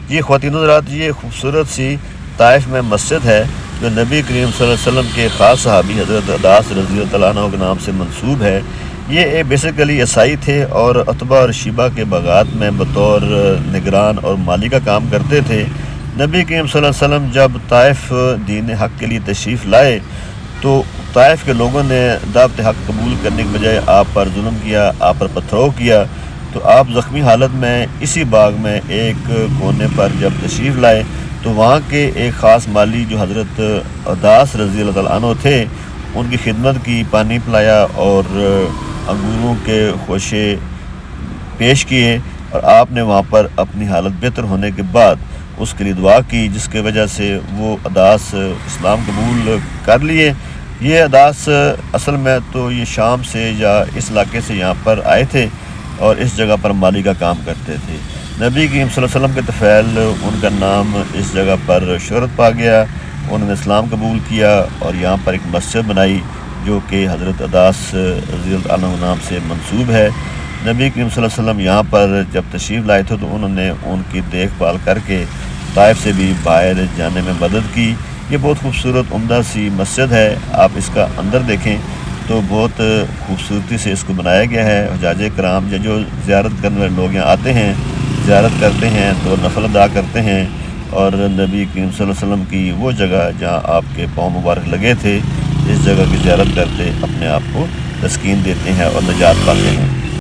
یہ خواتین حضرات یہ خوبصورت سی طائف میں مسجد ہے جو نبی کریم صلی اللہ علیہ وسلم کے خاص صحابی حضرت عداس رضی اللہ عنہ کے نام سے منسوب ہے۔ یہ بیسیکلی عیسائی تھے اور عتبہ اور شیبہ کے باغات میں بطور نگران اور مالی کا کام کرتے تھے۔ نبی کریم صلی اللہ علیہ وسلم جب طائف دین حق کے لیے تشریف لائے تو طائف کے لوگوں نے دعوت حق قبول کرنے کے بجائے آپ پر ظلم کیا، آپ پر پتھرو کیا، تو آپ زخمی حالت میں اسی باغ میں ایک کونے پر جب تشریف لائے تو وہاں کے ایک خاص مالی جو حضرت عداس رضی اللہ عنہ تھے ان کی خدمت کی، پانی پلایا اور انگوروں کے خوشے پیش کیے، اور آپ نے وہاں پر اپنی حالت بہتر ہونے کے بعد اس کے لیے دعا کی، جس کی وجہ سے وہ عداس اسلام قبول کر لیے۔ یہ عداس اصل میں تو یہ شام سے یا اس علاقے سے یہاں پر آئے تھے اور اس جگہ پر مالی کا کام کرتے تھے۔ نبی کریم صلی اللہ علیہ وسلم کے طفیل ان کا نام اس جگہ پر شہرت پا گیا، انہوں نے اسلام قبول کیا اور یہاں پر ایک مسجد بنائی جو کہ حضرت عداس رضی اللہ عنہ نام سے منسوب ہے۔ نبی کریم صلی اللہ علیہ وسلم یہاں پر جب تشریف لائے تھے تو انہوں نے ان کی دیکھ بھال کر کے طائف سے بھی باہر جانے میں مدد کی۔ یہ بہت خوبصورت عمدہ سی مسجد ہے، آپ اس کا اندر دیکھیں تو بہت خوبصورتی سے اس کو بنایا گیا ہے۔ حجاج کرام یا جو زیارت کرنے والے لوگ یہاں آتے ہیں، زیارت کرتے ہیں تو نفل ادا کرتے ہیں، اور نبی کریم صلی اللہ علیہ وسلم کی وہ جگہ جہاں آپ کے پاؤں مبارک لگے تھے، اس جگہ کی زیارت کرتے اپنے آپ کو تسکین دیتے ہیں اور نجات پاتے ہیں۔